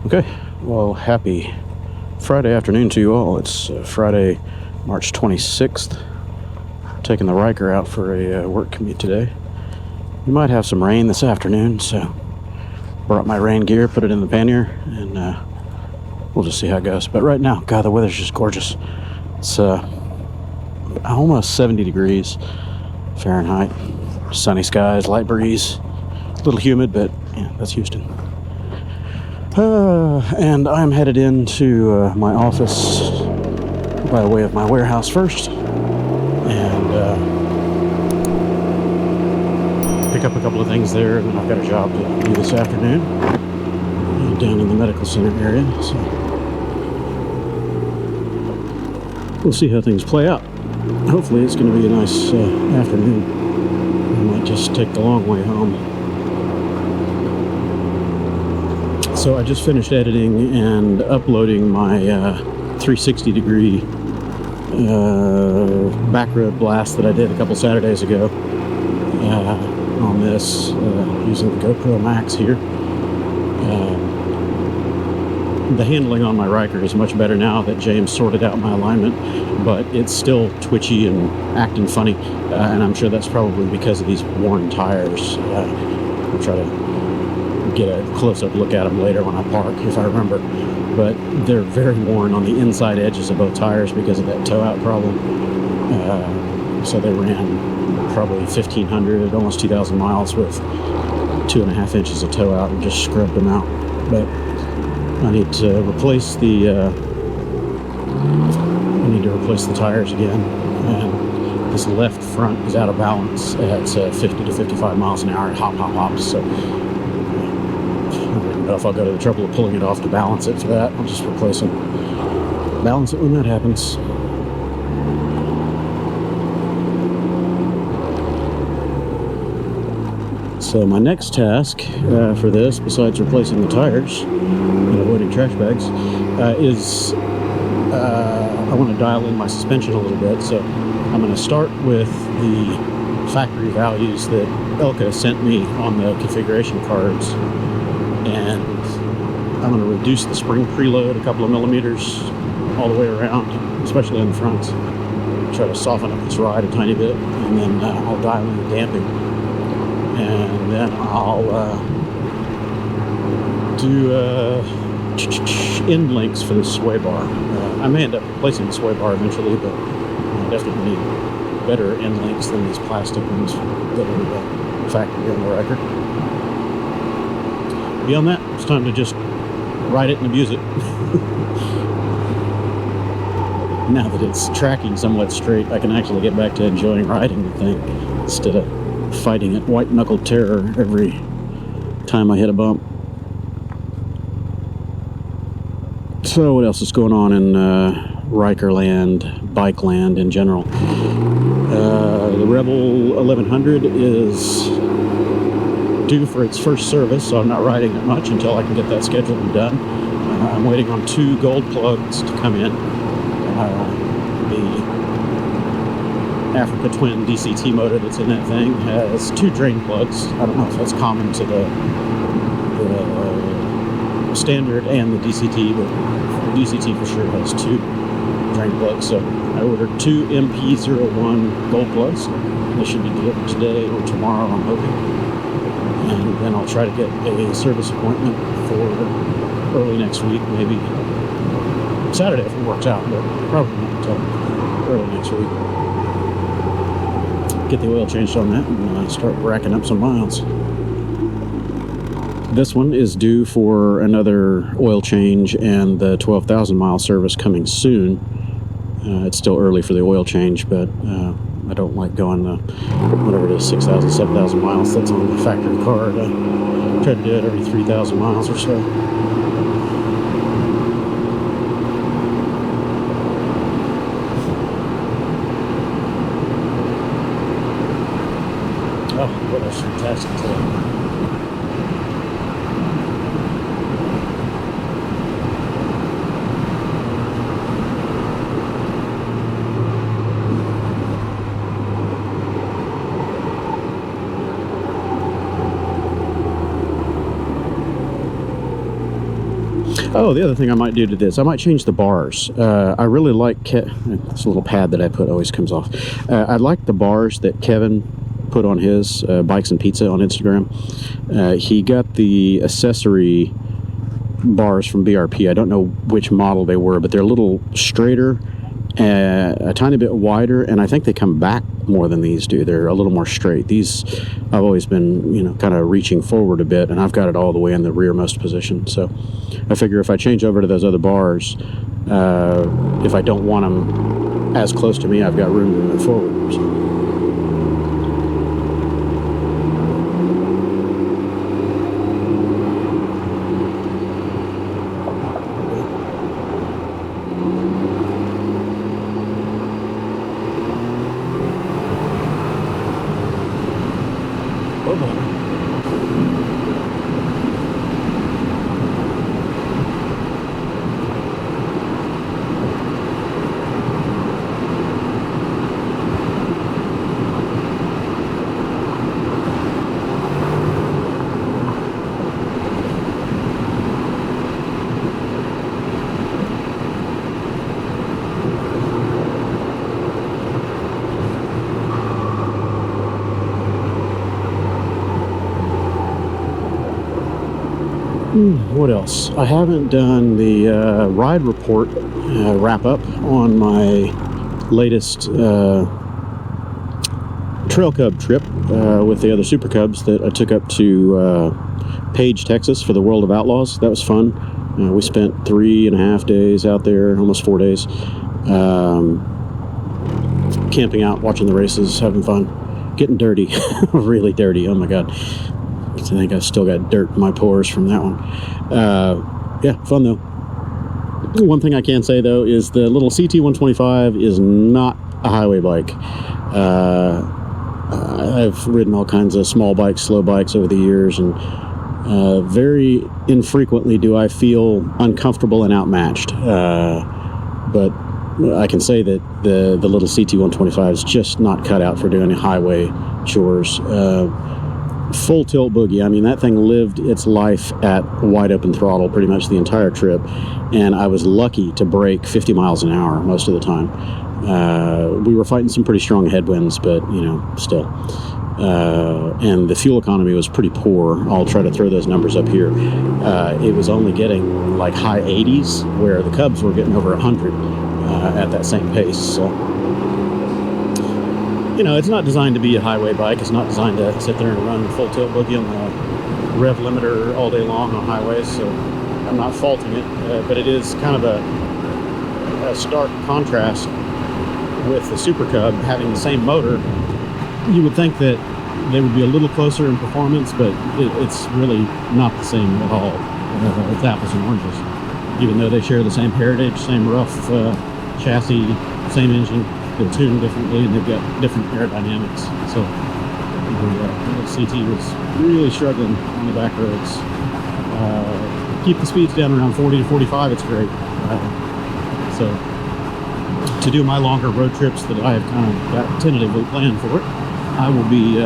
Okay, well, happy Friday afternoon to you all. It's Friday, March 26th. Taking the Ryker out for a work commute today. We might have some rain this afternoon, so brought my rain gear, put it in the pannier, and we'll just see how it goes. But right now, God, the weather's just gorgeous. It's almost 70 degrees Fahrenheit. Sunny skies, light breeze, a little humid, but yeah, that's Houston. And I'm headed into my office by way of my warehouse first, and pick up a couple of things there. And then I've got a job to do this afternoon down in the medical center area. So we'll see how things play out. Hopefully, it's going to be a nice afternoon. I might just take the long way home. So I just finished editing and uploading my 360-degree back road blast that I did a couple Saturdays ago on this using the GoPro Max here. The handling on my Ryker is much better now that James sorted out my alignment, but it's still twitchy and acting funny, and I'm sure that's probably because of these worn tires. I'll try to get a close-up look at them later when I park, if I remember. But they're very worn on the inside edges of both tires because of that toe-out problem. So they ran probably 1,500, almost 2,000 miles with 2.5 inches of toe-out and just scrubbed them out. But I need to replace the tires again. And this left front is out of balance at 50 to 55 miles an hour. Hop, hop, hops. So I don't know if I'll go to the trouble of pulling it off to balance it for that. I'll just replace them. Balance it when that happens. So my next task for this, besides replacing the tires and avoiding trash bags, is I want to dial in my suspension a little bit. So I'm going to start with the factory values that Elka sent me on the configuration cards. And I'm going to reduce the spring preload a couple of millimeters all the way around, especially on the front. Try to soften up this ride a tiny bit, and then I'll dial in the damping. And then I'll do end links for the sway bar. I may end up replacing the sway bar eventually, but I definitely need better end links than these plastic ones that are the factory on the Ryker. Beyond that, it's time to just ride it and abuse it. Now that it's tracking somewhat straight, I can actually get back to enjoying riding the thing instead of fighting it white-knuckle terror every time I hit a bump. So what else is going on in Ryker land, bike land in general? The Rebel 1100 is due for its first service, so I'm not riding it much until I can get that scheduled and done. I'm waiting on 2 gold plugs to come in. The Africa Twin DCT motor that's in that thing has 2 drain plugs. I don't know if that's common to the standard and the DCT, but the DCT for sure has 2 drain plugs. So I ordered 2 MP01 gold plugs. They should be delivered today or tomorrow, I'm hoping. And then I'll try to get a service appointment for early next week, maybe Saturday if it works out, but probably not until early next week. Get the oil changed on that and start racking up some miles. This one is due for another oil change and the 12,000 mile service coming soon. It's still early for the oil change, but I don't like going whatever it is, 6,000, 7,000 miles. That's on the factory card. I try to do it every 3,000 miles or so. Oh, what a fantastic today. Oh, the other thing I might do to this, I might change the bars. I really like this little pad that I put always comes off. I like the bars that Kevin put on his Bikes and Pizza on Instagram. He got the accessory bars from BRP. I don't know which model they were, but they're a little straighter, a tiny bit wider, and I think they come back more than these do. They're a little more straight. These, I've always been, kind of reaching forward a bit, and I've got it all the way in the rearmost position. So I figure if I change over to those other bars, if I don't want them as close to me, I've got room to move forward. So. What else? I haven't done the ride report wrap up on my latest Trail Cub trip with the other Super Cubs that I took up to Page, Texas for the World of Outlaws. That was fun. We spent 3.5 days out there, almost 4 days, camping out, watching the races, having fun, getting dirty, really dirty. Oh my God. I think I still got dirt in my pores from that one. Yeah, fun though. One thing I can say though is the little CT125 is not a highway bike. I've ridden all kinds of small bikes, slow bikes over the years, and very infrequently do I feel uncomfortable and outmatched. But I can say that the little CT125 is just not cut out for doing highway chores. Full tilt boogie. I mean, that thing lived its life at wide open throttle pretty much the entire trip, and I was lucky to break 50 miles an hour most of the time. We were fighting some pretty strong headwinds, but still. And the fuel economy was pretty poor. I'll try to throw those numbers up here. It was only getting like high 80s, where the Cubs were getting over 100 at that same pace. So. It's not designed to be a highway bike. It's not designed to sit there and run full tilt boogie on the rev limiter all day long on highways, so I'm not faulting it, but it is kind of a stark contrast with the Super Cub having the same motor. You would think that they would be a little closer in performance, but it's really not the same at all. It's apples and oranges, even though they share the same heritage, same rough chassis, same engine. They're tuned differently, and they've got different aerodynamics. So the CT was really struggling on the back roads. Keep the speeds down around 40 to 45. It's great. So to do my longer road trips that I have kind of got tentatively planned for it, I will be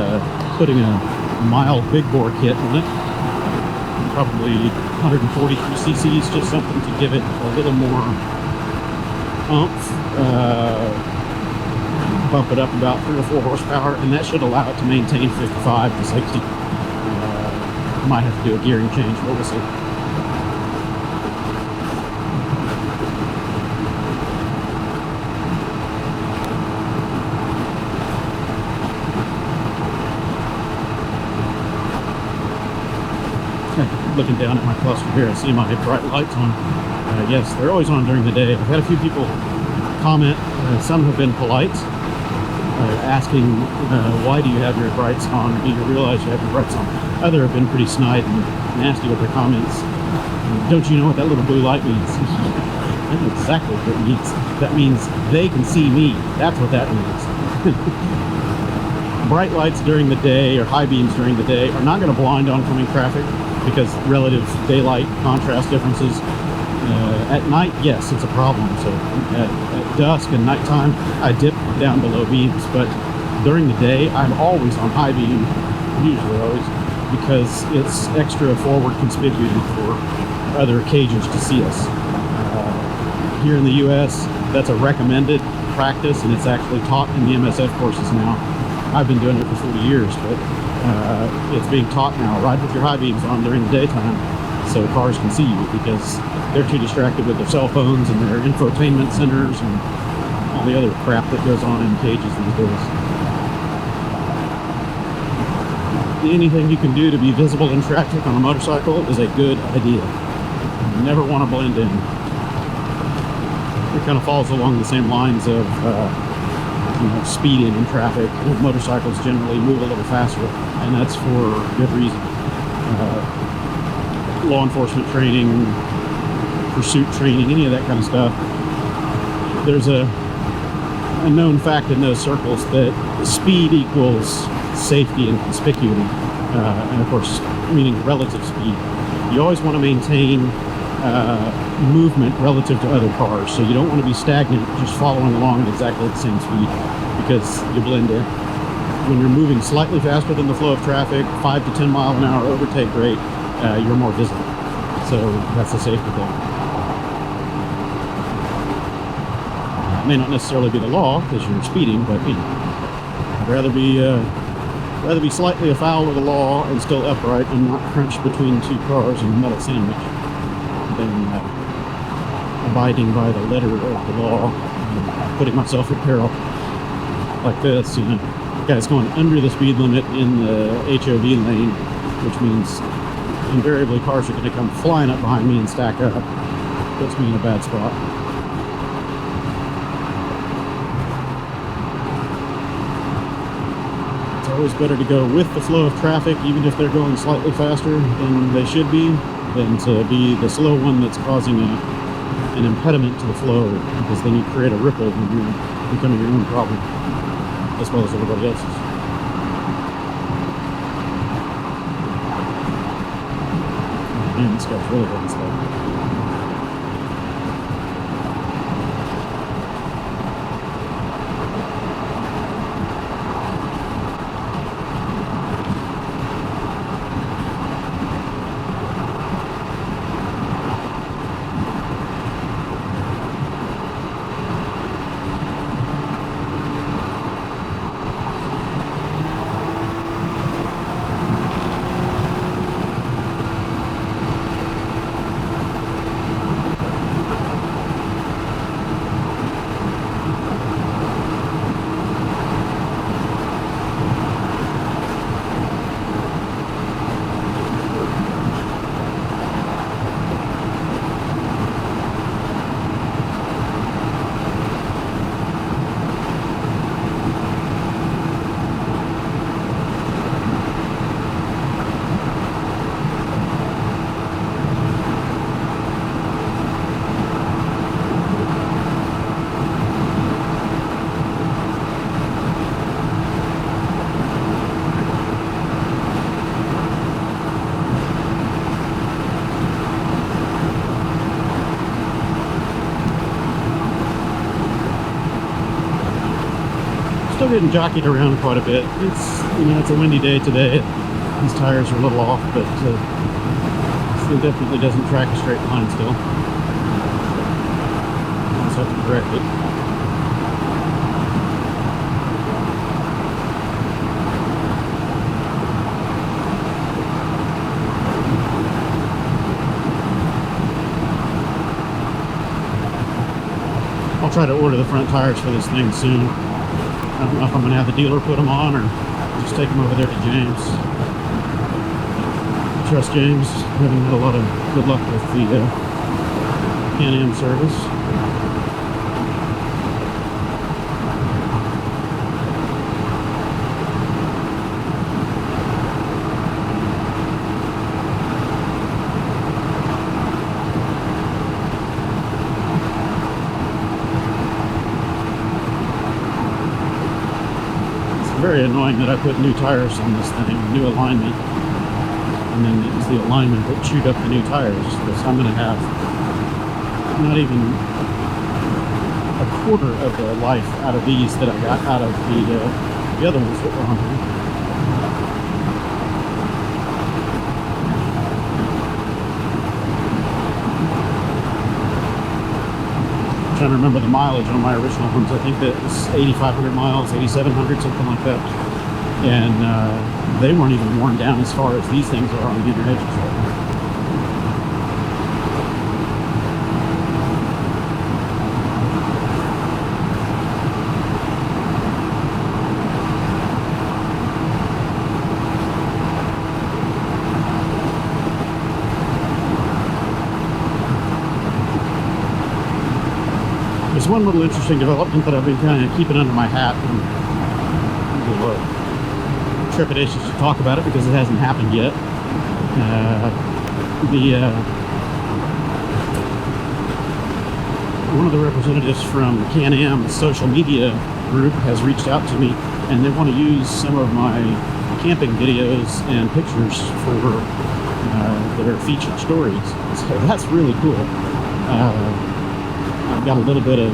putting a mild big bore kit on it, probably 143 cc's, just something to give it a little more oomph. Bump it up about 3 or 4 horsepower, and that should allow it to maintain 55 to 60. Might have to do a gearing change, but we'll see. Looking down at my cluster here, I see my bright lights on. Yes, they're always on during the day. I've had a few people comment, some have been polite, asking why do you have your brights on, or do you realize you have your brights on. Other have been pretty snide and nasty with their comments. Don't you know what that little blue light means? I know exactly what it means. That means they can see me. That's what that means. Bright lights during the day, or high beams during the day, are not going to blind oncoming traffic because relative daylight contrast differences. At night, yes, it's a problem. So at dusk and nighttime, I dip down below beams, but during the day, I'm always on high beam, usually always, because it's extra forward conspicuous for other cages to see us. Here in the US, that's a recommended practice, and it's actually taught in the MSF courses now. I've been doing it for 40 years, but it's being taught now. Ride with your high beams on during the daytime so cars can see you, because they're too distracted with their cell phones and their infotainment centers and all the other crap that goes on in cages these days. Anything you can do to be visible in traffic on a motorcycle is a good idea. You never want to blend in. It kind of falls along the same lines of speeding in traffic. Motorcycles generally move a little faster, and that's for good reason. Law enforcement training, pursuit training, any of that kind of stuff. There's a known fact in those circles that speed equals safety and conspicuity, and of course, meaning relative speed. You always want to maintain movement relative to other cars, so you don't want to be stagnant just following along at exactly the same speed, because you blend in. When you're moving slightly faster than the flow of traffic, 5 to 10 mile an hour overtake rate, you're more visible. So that's a safety thing. It may not necessarily be the law because you're speeding, but I'd rather be slightly afoul of the law and still upright and not crunched between two cars in a metal sandwich than abiding by the letter of the law and putting myself in peril like this. Guys going under the speed limit in the HOV lane, which means invariably cars are going to come flying up behind me and stack up. Puts me in a bad spot. It's always better to go with the flow of traffic, even if they're going slightly faster than they should be, than to be the slow one that's causing an impediment to the flow, because then you create a ripple and you're becoming your own problem as well as everybody else's. Man, this guy's really getting slow. Still getting jockeyed around quite a bit. It's a windy day today. These tires are a little off, but it definitely doesn't track a straight line still. I just have to correct it. I'll try to order the front tires for this thing soon. I don't know if I'm going to have the dealer put them on or just take them over there to James. I trust James. Haven't had a lot of good luck with the CanAm service. Very annoying that I put new tires on this thing, new alignment, and then it was the alignment that chewed up the new tires. So I'm going to have not even a quarter of the life out of these that I got out of the other ones that were on here. trying to remember the mileage on my original ones. I think that was 8,500 miles, 8,700, something like that. And they weren't even worn down as far as these things are on the inner edges right now. There's one little interesting development that I've been kind of keeping under my hat, and trepidatious to talk about it because it hasn't happened yet. One of the representatives from CanAm social media group has reached out to me, and they want to use some of my camping videos and pictures for their featured stories. So that's really cool. I've got a little bit of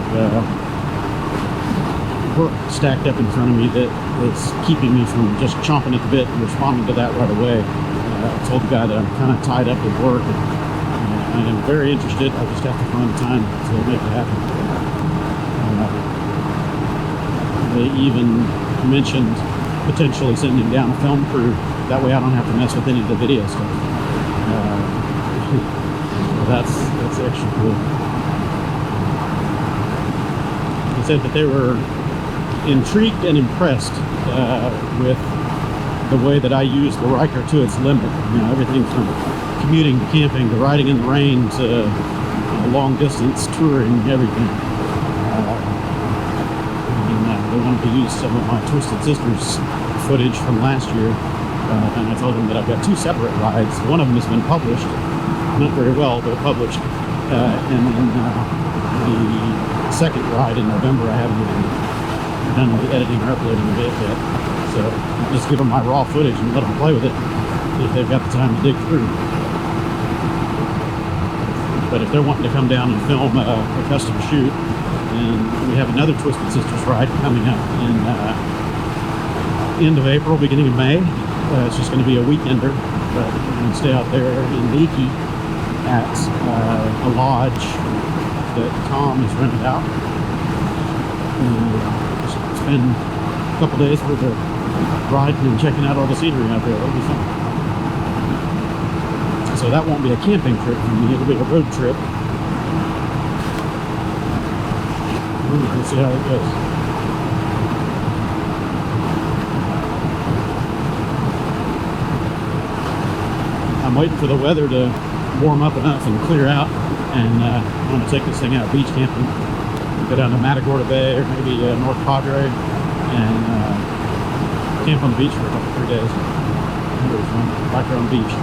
work stacked up in front of me that is keeping me from just chomping at the bit and responding to that right away. I told the guy that I'm kind of tied up with work, and I am very interested. I just have to find the time to make it happen. They even mentioned potentially sending down a film crew. That way I don't have to mess with any of the video stuff. That's extra cool. They said that they were intrigued and impressed with the way that I use the Ryker to its limit. You know, everything from commuting to camping to riding in the rain to long distance touring, everything. They wanted to use some of my Twisted Sisters footage from last year, and I told them that I've got two separate rides. One of them has been published, not very well, but published, and then the second ride in November I haven't even done the editing or uploading of it yet. So I'll just give them my raw footage and let them play with it if they've got the time to dig through. But if they're wanting to come down and film a custom shoot, and we have another Twisted Sisters ride coming up in end of April, beginning of May. It's just going to be a weekender, but we're going to stay out there in Leakey at a lodge that Tom has rented out. Just spend a couple days worth of riding and checking out all the scenery out there. It'll be fun. So that won't be a camping trip for me, it'll be a road trip. We'll see how it goes. I'm waiting for the weather to warm up enough and clear out, and I'm going to take this thing out beach camping. Go down to Matagorda Bay or maybe North Padre and camp on the beach for a couple, 3 days. It'll be fun. Ryker on the beach.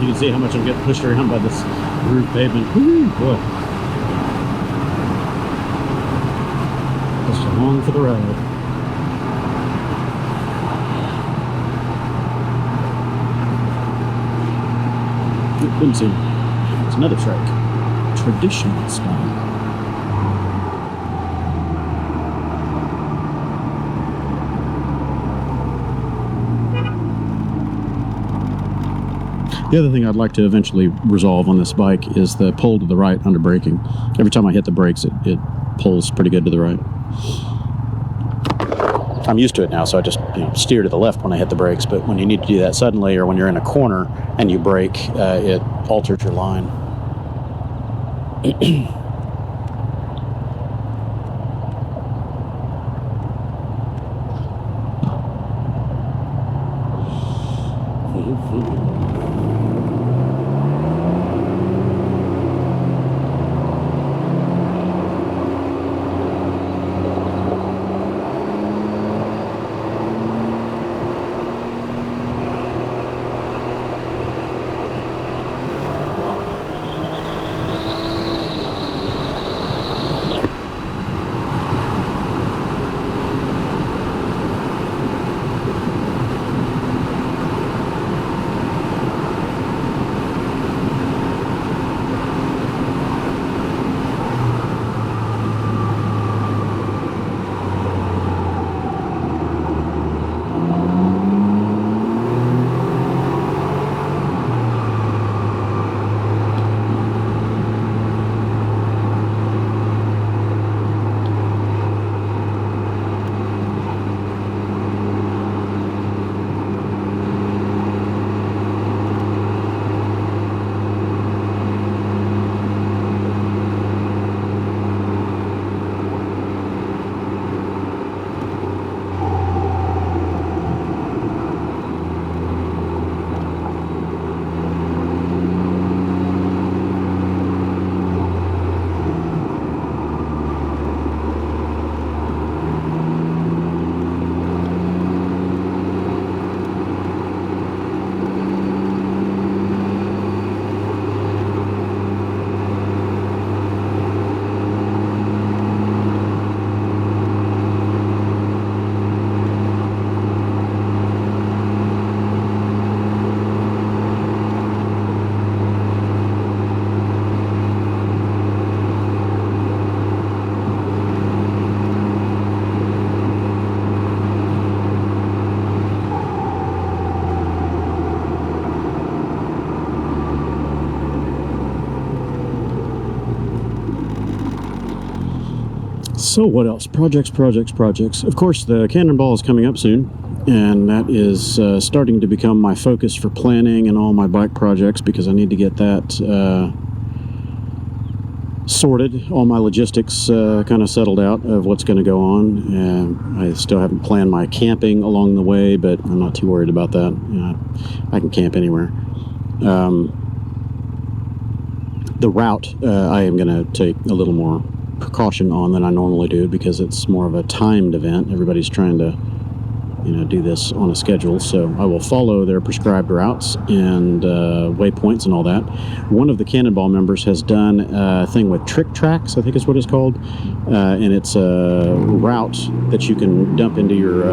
You can see how much I'm getting pushed around by this roof pavement. Woo, boy. Just along for the ride. Let me see. There's another track. Traditional style. The other thing I'd like to eventually resolve on this bike is the pull to the right under braking. Every time I hit the brakes, it pulls pretty good to the right. I'm used to it now, so I just steer to the left when I hit the brakes, but when you need to do that suddenly or when you're in a corner and you brake, it alters your line. So what else? Projects. Of course, the Cannonball is coming up soon, and that is starting to become my focus for planning and all my bike projects, because I need to get that sorted, all my logistics kind of settled out of what's going to go on. I still haven't planned my camping along the way, but I'm not too worried about that. You know, I can camp anywhere. The route I am going to take a little more precaution on than I normally do, because it's more of a timed event. Everybody's trying to, you know, do this on a schedule, so I will follow their prescribed routes and waypoints and all that. One of the Cannonball members has done a thing with Trick Tracks, I think is what it's called, and it's a route that you can dump into your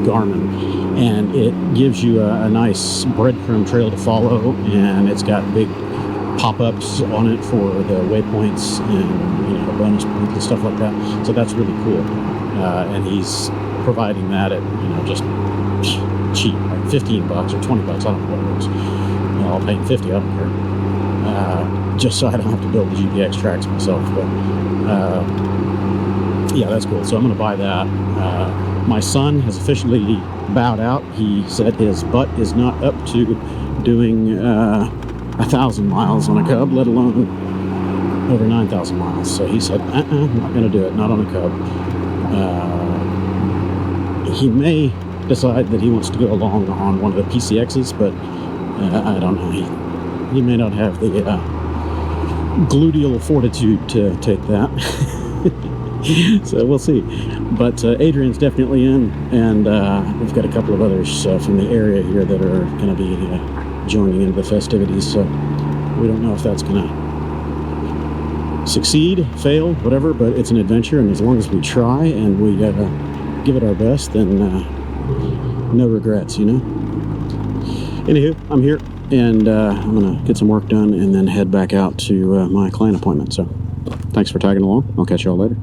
Garmin, and it gives you a nice breadcrumb trail to follow, and it's got big pop-ups on it for the waypoints and, you know, bonus points and stuff like that. So that's really cool, and he's providing that at, you know, just cheap, like $15 or $20. I don't know what it is. You know, I'll pay $50. I don't care. Just so I don't have to build the GPX tracks myself. But yeah, that's cool. So I'm going to buy that. My son has officially bowed out. He said his butt is not up to doing 1,000 miles on a Cub, let alone over 9,000 miles. So he said, I'm not going to do it, not on a Cub. He may decide that he wants to go along on one of the PCXs, but I don't know. He may not have the gluteal fortitude to take that. So we'll see. But Adrian's definitely in, and we've got a couple of others from the area here that are going to be joining into the festivities, so we don't know if that's going to succeed, fail, whatever, but it's an adventure, and as long as we try and we give it our best, then no regrets, you know. Anywho, I'm here, and I'm going to get some work done and then head back out to my client appointment. So thanks for tagging along. I'll catch y'all later.